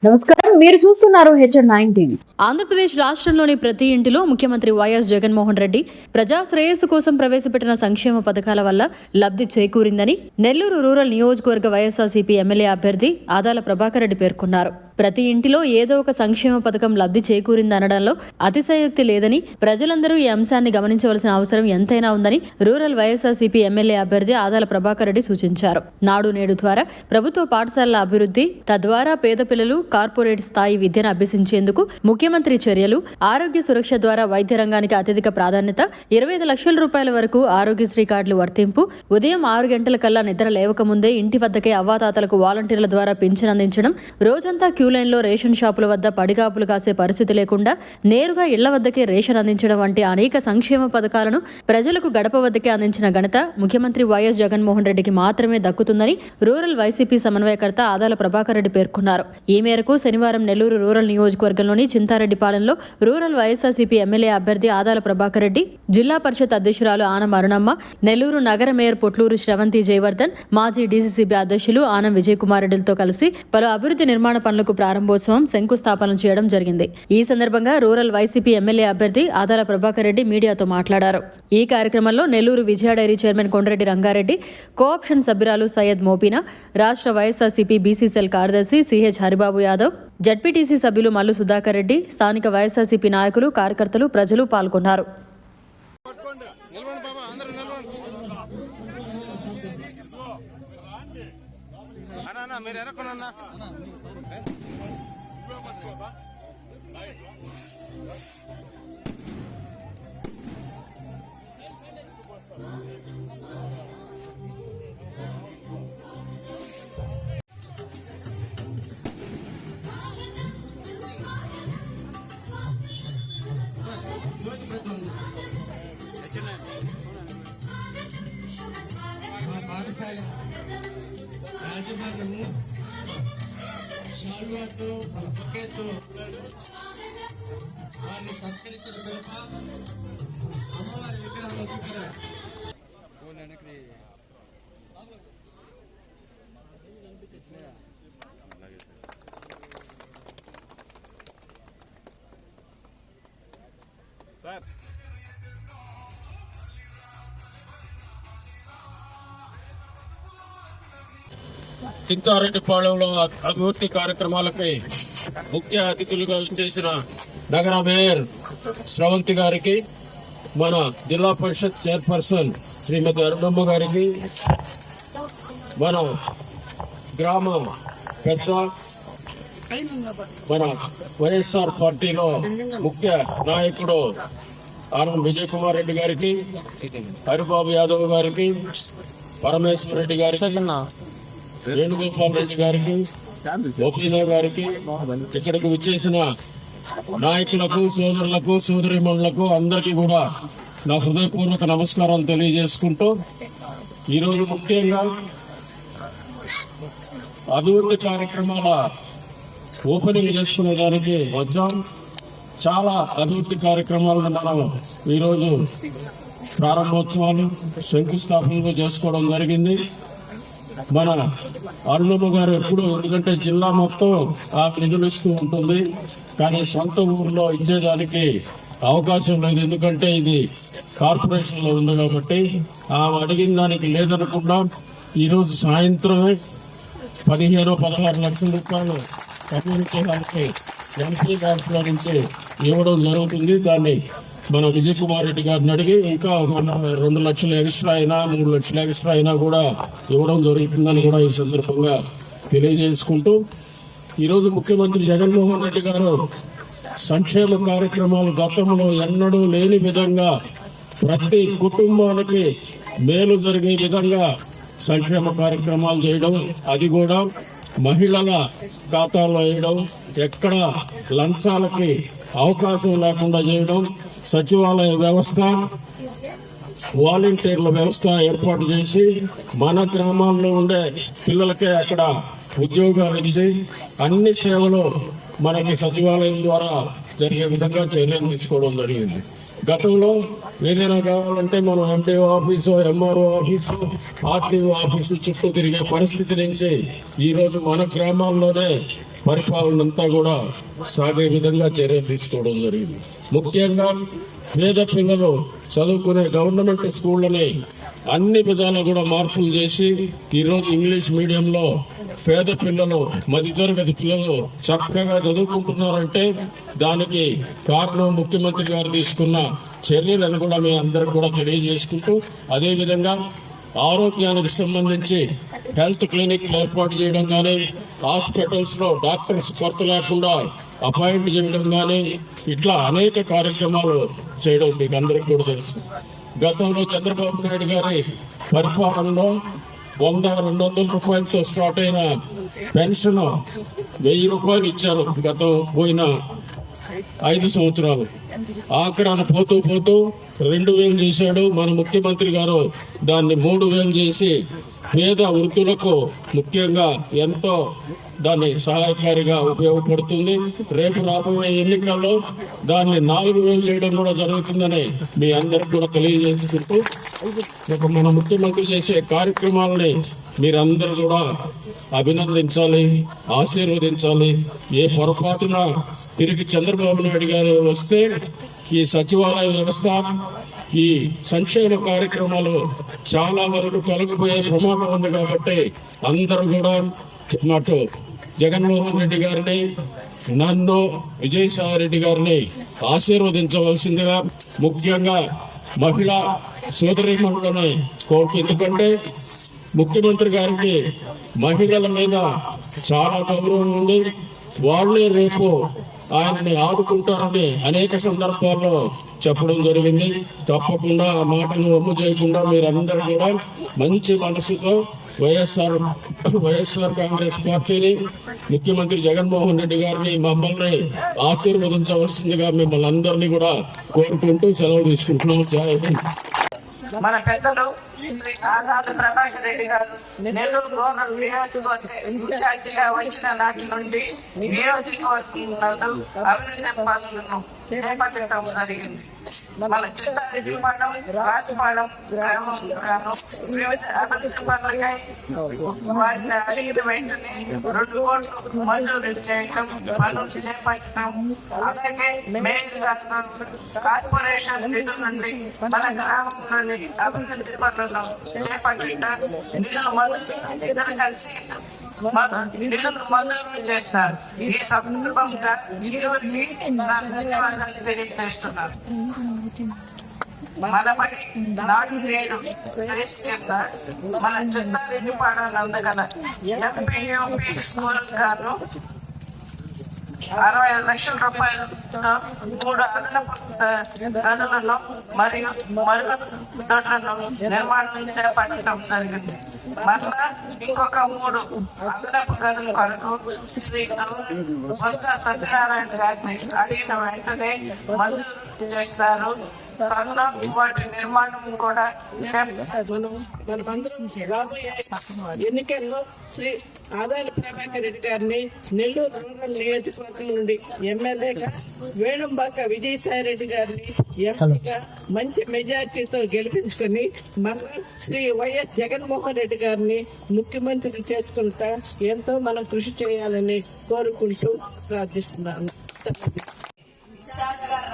నమస్కారం, మీరు చూస్తున్నారు HN9 టీవీ. ఆంధ్రప్రదేశ్ రాష్ట్రంలోని ప్రతి ఇంటిలో ముఖ్యమంత్రి వైఎస్ జగన్మోహన్ రెడ్డి ప్రజా శ్రేయస్సు కోసం ప్రవేశపెట్టిన సంక్షేమ పథకాల వల్ల లబ్ధి చేకూరిందని నెల్లూరు రూరల్ నియోజకవర్గ వైఎస్ఆర్సీపీ ఎమ్మెల్యే అభ్యర్థి ఆదాల ప్రభాకర్ రెడ్డి పేర్కొన్నారు. ప్రతి ఇంటిలో ఏదో ఒక సంక్షేమ పథకం లబ్ధి చేకూరిందనడంలో అతిశయోక్తి లేదని, ప్రజలందరూ ఈ అంశాన్ని గమనించవలసిన అవసరం ఎంతైనా ఉందని రూరల్ వైఎస్ఆర్సీపీ ఎమ్మెల్యే అభ్యర్థి ఆదాల ప్రభాకర్ రెడ్డి సూచించారు. నాడు నేడు ద్వారా ప్రభుత్వ పాఠశాలల అభివృద్ధి, తద్వారా పేద పిల్లలు కార్పొరేట్ స్థాయి విద్యను అభ్యసించేందుకు ముఖ్యమంత్రి చర్యలు, ఆరోగ్య సురక్ష ద్వారా వైద్య రంగానికి అత్యధిక ప్రాధాన్యత, 25 లక్షల రూపాయల వరకు ఆరోగ్యశ్రీ కార్డులు వర్తింపు, ఉదయం 6 గంటల కల్లా నిద్ర లేవకముందే ఇంటి వద్దకే అవ్వాతాతలకు వాలంటీర్ల ద్వారా పింఛన్ అందించడం, రోజంతా క్యూలైన్లో రేషన్ షాపుల వద్ద పడిగాపులు కాసే పరిస్థితి లేకుండా నేరుగా ఇళ్ల వద్దకే రేషన్ అందించడం వంటి అనేక సంక్షేమ పథకాలను ప్రజలకు గడప వద్దకే అందించిన ఘనత ముఖ్యమంత్రి వైఎస్ జగన్మోహన్ రెడ్డికి మాత్రమే దక్కుతుందని రూరల్ వైసీపీ సమన్వయకర్త ఆదాల ప్రభాకర్ రెడ్డి పేర్కొన్నారు. ఈ మేరకు శనివారం నెల్లూరు రూరల్ నియోజకవర్గంలోని చింతారెడ్డిపాలెంలో రూరల్ వైఎస్ఆర్సీపీ ఎమ్మెల్యే అభ్యర్థి ఆదాల ప్రభాకర్ రెడ్డి, జిల్లా పరిషత్ అధ్యక్షురాలు ఆనం అరుణమ్మ, నెల్లూరు నగర మేయర్ పొట్లూరు శ్రవంతి జయవర్ధన్, మాజీ డీసీసీబీ అధ్యక్షులు ఆనం విజయ్ కుమార్ రెడ్డిలతో కలిసి పలు అభివృద్ధి నిర్మాణ పనులకు ప్రారంభోత్సవం, శంకుస్థాపన చేయడం జరిగింది. ఈ సందర్భంగా రూరల్ వైసీపీ ఎమ్మెల్యే అభ్యర్థి ఆదాల ప్రభాకర్ రెడ్డి మీడియాతో మాట్లాడారు. ఈ కార్యక్రమంలో Nellore Vijaya dairy chairman Kondareddy Rangareddy, co-option సభ్యురాలు సయ్యద్ మోపినా, రాష్ట్ర వైఎస్ఆర్సీపీ బీసీసీఎల్ కార్యదర్శి సిహెచ్ హరిబాబు యాదవ్, జడ్పీటీసీ సభ్యులు మల్లు సుధాకర్ రెడ్డి, స్థానిక వైఎస్ఆర్సీపీ నాయకులు, కార్యకర్తలు, ప్రజలు పాల్గొన్నారు. రాజమార్గము శాల్వాతో బొకేతో వారిని సత్కరించిన పిదప అమ్మవారి విగ్రహం దగ్గర చింతారెడ్డిపాళెంలో అభివృద్ధి కార్యక్రమాలపై ముఖ్య అతిథులుగా చేసిన నగర మేయర్ శ్రవంతి గారికి, మన జిల్లా పరిషత్ చైర్పర్సన్ శ్రీమతి అరుణమ్మ గారికి, మన గ్రామ పెద్ద, మన వైఎస్ఆర్ పార్టీలో ముఖ్య నాయకుడు ఆనం విజయ్ కుమార్ రెడ్డి గారికి, హరిబాబు యాదవ్ గారికి, పరమేశ్వర రెడ్డి గారికి, వేణుగోపాల్ రెడ్డి గారికి, గోపీనాథ్ గారికి, ఇక్కడికి వచ్చేసిన నాయకులకు, సోదరులకు, సోదరిమణులకు అందరికీ కూడా నా హృదయపూర్వక నమస్కారాలు తెలియజేసుకుంటూ, ఈరోజు ముఖ్యంగా అభివృద్ధి కార్యక్రమాల ఓపెనింగ్ చేసుకునే దానికి వచ్చాం. చాలా అభివృద్ధి కార్యక్రమాలను మనం ఈరోజు ప్రారంభోత్సవాలు, శంకుస్థాపనలు చేసుకోవడం జరిగింది. మన అరుణమ్మ గారు ఎప్పుడు, ఎందుకంటే జిల్లా మొత్తం ఆ నిధులు ఇస్తూ ఉంటుంది, కానీ సొంత ఊర్లో ఇచ్చేదానికి అవకాశం లేదు, ఎందుకంటే ఇది కార్పొరేషన్ లో ఉంది కాబట్టి. ఆమె అడిగిన దానికి లేదనకుండా ఈరోజు సాయంత్రమే 15-16 లక్షల రూపాయలు అభివృద్ధి ఎంపీ బ్యాంక్ లో నుంచి ఇవ్వడం జరుగుతుంది. దాన్ని మన విజయ్ కుమార్ రెడ్డి గారిని అడిగి ఇంకా 2 లక్షలు ఎక్స్ట్రా అయినా, 3 లక్షలు ఎక్స్ట్రా అయినా కూడా ఇవ్వడం జరుగుతుందని కూడా ఈ సందర్భంగా తెలియజేసుకుంటూ, ఈరోజు ముఖ్యమంత్రి జగన్మోహన్ రెడ్డి గారు సంక్షేమ కార్యక్రమాలు గతంలో ఎన్నడూ లేని విధంగా ప్రతి కుటుంబానికి మేలు జరిగే విధంగా సంక్షేమ కార్యక్రమాలు చేయడం, అది కూడా మహిళల ఖాతాలో వేయడం, ఎక్కడ లంచాలకి అవకాశం లేకుండా చేయడం, సచివాలయ వ్యవస్థ, వాలంటీర్ల వ్యవస్థ ఏర్పాటు చేసి మన గ్రామాల్లో ఉండే పిల్లలకే అక్కడ ఉద్యోగాలు ఇచ్చి అన్ని సేవలు మనకి సచివాలయం ద్వారా జరిగే విధంగా చర్యలు తీసుకోవడం జరిగింది. గతంలో ఏదైనా కావాలంటే మనం MDO office, MRO office, RTO office చుట్టూ తిరిగే పరిస్థితి నుంచి ఈరోజు మన గ్రామాల్లోనే పరిపాలన అంతా కూడా సాగే విధంగా చర్యలు తీసుకోవడం జరిగింది. ముఖ్యంగా పేద పిల్లలు చదువుకునే గవర్నమెంట్ స్కూళ్ళని అన్ని విధాలు కూడా మార్పులు చేసి ఈరోజు ఇంగ్లీష్ మీడియంలో పేద పిల్లలు, మధ్యతరగతి పిల్లలు చక్కగా చదువుకుంటున్నారంటే దానికి కారణం ముఖ్యమంత్రి గారు తీసుకున్న చర్యలను కూడా మీ అందరికి కూడా తెలియజేసుకుంటూ, అదేవిధంగా ఆరోగ్యానికి సంబంధించి హెల్త్ క్లినిక్లు ఏర్పాటు చేయడం కానీ, హాస్పిటల్స్ లో డాక్టర్స్ కొరత లేకుండా అపాయింట్ చేయడం కానీ, ఇట్లా అనేక కార్యక్రమాలు చేయడం మీకు అందరికీ కూడా తెలుసు. గతంలో చంద్రబాబు నాయుడు గారి పరిపాలనలో 100-200 రూపాయలతో స్టార్ట్ అయిన పెన్షన్ 1000 రూపాయలు ఇచ్చారు గతం పోయిన 5 సంవత్సరాలు. ఆఖరాన పోతూ 2000 చేశాడు మన ముఖ్యమంత్రి గారు. దాన్ని 3000 చేసి పేద వృద్ధులకు ముఖ్యంగా ఎంతో దాన్ని సహాయకారిగా ఉపయోగపడుతుంది. రేపు రాబోయే ఎన్నికల్లో దాన్ని 4000 చేయడం కూడా జరుగుతుందని మీ అందరికి కూడా తెలియజేసుకుంటూ, మన ముఖ్యమంత్రి చేసే కార్యక్రమాలని మీరందరూ కూడా అభినందించాలి, ఆశీర్వదించాలి. ఏ పొరపాటున తిరిగి చంద్రబాబు నాయుడు గారు వస్తే ఈ సచివాలయ వ్యవస్థ, ఈ సంక్షేమ కార్యక్రమాలు చాలా వరకు తొలగిపోయే ప్రమాదం ఉంది. కాబట్టి అందరూ కూడా అటు జగన్మోహన్ రెడ్డి గారిని, నన్ను, విజయసాయి రెడ్డి గారిని ఆశీర్వదించవలసిందిగా ముఖ్యంగా మహిళా సోదరీమణులని కోరుకు. ఎందుకంటే ముఖ్యమంత్రి గారికి మహిళల మీద చాలా గౌరవం ఉంది. వాళ్ళే రేపు ఆయనని ఆదుకుంటారని అనేక సందర్భాల్లో చెప్పడం జరిగింది. తప్పకుండా ఆ మాటను వమ్ము చేయకుండా మీరందరూ కూడా మంచి మనసుతో వైఎస్ఆర్ కాంగ్రెస్ పార్టీని, ముఖ్యమంత్రి జగన్మోహన్ రెడ్డి గారిని, మమ్మల్ని ఆశీర్వదించవలసిందిగా మిమ్మల్ని అందరినీ కూడా కోరుకుంటూ సెలవు తీసుకుంటున్నాము. జై హింద్. మన పెద్దలు శ్రీ ఆదాల ప్రభాకర్ రెడ్డి గారు నెల్లూరు గవర్నర్ నియోజకవర్గ ఇన్ఛార్జిగా వచ్చిన నాటి నుండి నియోజకవర్గం అభివృద్ధి పనులను చేపట్టడం జరిగింది. మన చిత్తారెడ్డిపాలెం, రాజపాలెం గ్రామం వివిధ అభివృద్ధి పనులకై వారిని అడిగిన వెంటనే 2 కోట్లు మంజూరు చేయటం, పనులు చేపట్టడం, అలాగే మేయర్ గారు కార్పొరేషన్ నిధుల నుండి మన గ్రామంలోని అభివృద్ధి పనులను చేపట్టడం, ఇద్దరు కలిసి నిధులు మంజూరు చేస్తారు. ఈ సందర్భంగా ఇరువురికి నా ధన్యవాదాలు తెలియజేస్తున్నారు. మనపై నాడు నేడు మన చిత్తారెడ్డిపాలెం నందగల ఎంపీ స్కూల్ గారు 65 లక్షల రూపాయలతో 3 అదనపు గదులను మరియు మరుగుదొడ్లను నిర్మాణం చేపట్టడం జరిగింది. మరలా ఇంకొక 3 అదనపు గదుల కొరకు శ్రీ బొత్స సత్యనారాయణ గారిని అడిగిన వెంటనే మంజూరు చేస్తారు. త్వరలో వాటి నిర్మాణం కూడా మనమందరం రాబోయే ఎన్నికల్లో శ్రీ ఆదాల ప్రభాకర్ రెడ్డి గారిని నెల్లూరు రూరల్ నియోజకవర్గం నుండి ఎమ్మెల్యేగా, వేణుంబాక విజయసాయి రెడ్డి గారిని ఎంపీగా మంచి మెజార్టీతో గెలిపించుకొని మళ్ళా శ్రీ వైఎస్ జగన్మోహన్ రెడ్డి గారిని ముఖ్యమంత్రి చేసుకుంటా ఎంతో మనం కృషి చేయాలని కోరుకుంటూ ప్రార్థిస్తున్నాను.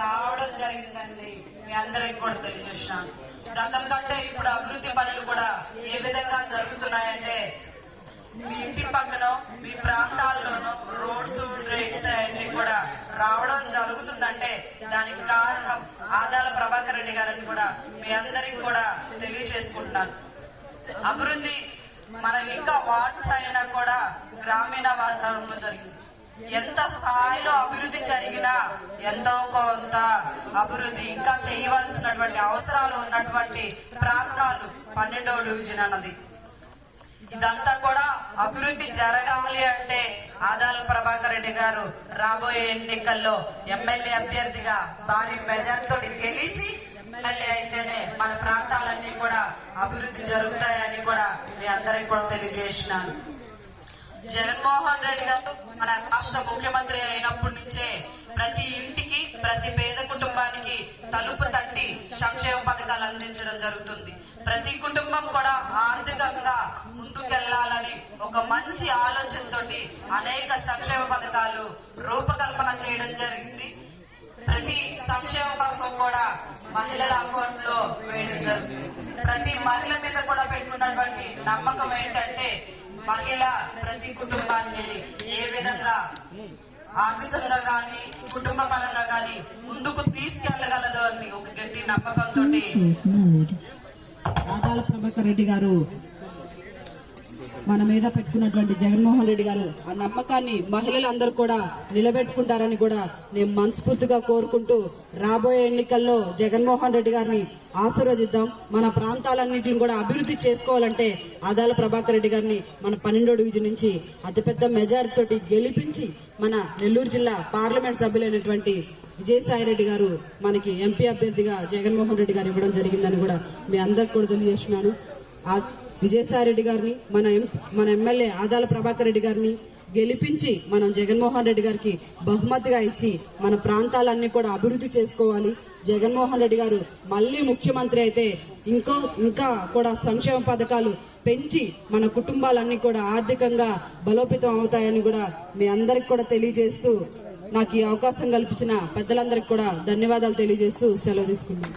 రావడం జరిగిందండి. మీ అందరికి కూడా తెలియజేసినాను. గతం కంటే ఇప్పుడు అభివృద్ధి పనులు కూడా ఏ విధంగా జరుగుతున్నాయంటే, మీ ఇంటి పక్కన మీ ప్రాంతాల్లోనూ రోడ్స్, డ్రైన్స్ అన్ని కూడా రావడం జరుగుతుందంటే దానికి కారణం ఆదాల ప్రభాకర్ రెడ్డి గారిని కూడా మీ అందరికి కూడా తెలియజేసుకుంటున్నాను. అభివృద్ధి మనకి ఇంకా వార్డ్స్ అయినా కూడా గ్రామీణ వాతావరణంలో జరిగింది. ఎంత స్థాయిలో అభివృద్ధి జరిగినా ఎంతో కొంత అభివృద్ధి ఇంకా చేయవలసినటువంటి అవసరాలు ఉన్నటువంటి ప్రాంతాలు 12వ డివిజన్ అన్నది. ఇదంతా కూడా అభివృద్ధి జరగాలి అంటే ఆదాల ప్రభాకర్ రెడ్డి గారు రాబోయే ఎన్నికల్లో ఎమ్మెల్యే అభ్యర్థిగా భారీ మెజార్టీతో గెలిచి ఎమ్మెల్యే అయితేనే మన ప్రాంతాలన్నీ కూడా అభివృద్ధి జరుగుతాయని కూడా మీ అందరికి కూడా తెలియజేసినాను. జగన్మోహన్ రెడ్డి గారు మన రాష్ట్ర ముఖ్యమంత్రి అయినప్పటి నుంచే ప్రతి ఇంటికి, ప్రతి పేద కుటుంబానికి తలుపు తట్టి సంక్షేమ పథకాలు అందించడం జరుగుతుంది. ప్రతి కుటుంబం కూడా ఆర్థికంగా ముందుకెళ్లాలని ఒక మంచి ఆలోచనతోటి అనేక సంక్షేమ పథకాలు రూపకల్పన చేయడం జరిగింది. ప్రతి సంక్షేమ పథకం కూడా మహిళల అకౌంట్ లో వేయడం జరుగుతుంది. ప్రతి మహిళ మీద కూడా పెట్టుకున్నటువంటి నమ్మకం ఏంటంటే మహిళ ప్రతి కుటుంబాన్ని ఏ విధంగా ఆర్థికంగా గాని కుటుంబ పరంగా గాని ముందుకు తీసుకెళ్లగలదు అని ఒక గట్టి నమ్మకంతో ఆదాల ప్రభాకర్ రెడ్డి గారు మన మీద పెట్టుకున్నటువంటి జగన్మోహన్ రెడ్డి గారు ఆ నమ్మకాన్ని మహిళలందరూ కూడా నిలబెట్టుకుంటారని కూడా నేను మనస్ఫూర్తిగా కోరుకుంటూ రాబోయే ఎన్నికల్లో జగన్మోహన్ రెడ్డి గారిని ఆశీర్వదిద్దాం. మన ప్రాంతాలన్నింటిని కూడా అభివృద్ధి చేసుకోవాలంటే ఆదాల ప్రభాకర్ రెడ్డి గారిని మన 12వ డివిజన్ నుంచి అతిపెద్ద మెజారిటీ తోటి గెలిపించి మన నెల్లూరు జిల్లా పార్లమెంట్ సభ్యులైనటువంటి విజయసాయిరెడ్డి గారు మనకి ఎంపీ అభ్యర్థిగా జగన్మోహన్ రెడ్డి గారు ఇవ్వడం జరిగిందని కూడా మీ అందరికి కూడా తెలియజేస్తున్నాను. విజయసాయిరెడ్డి గారిని మన ఎమ్మెల్యే ఆదాల ప్రభాకర్ రెడ్డి గారిని గెలిపించి మనం జగన్మోహన్ రెడ్డి గారికి బహుమతిగా ఇచ్చి మన ప్రాంతాలన్నీ కూడా అభివృద్ధి చేసుకోవాలి. జగన్మోహన్ రెడ్డి గారు మళ్ళీ ముఖ్యమంత్రి అయితే ఇంకా కూడా సంక్షేమ పథకాలు పెంచి మన కుటుంబాలన్నీ కూడా ఆర్థికంగా బలోపేతం అవుతాయని కూడా మీ అందరికి కూడా తెలియజేస్తూ నాకు ఈ అవకాశం కల్పించిన పెద్దలందరికీ కూడా ధన్యవాదాలు తెలియజేస్తూ సెలవు తీసుకున్నాను.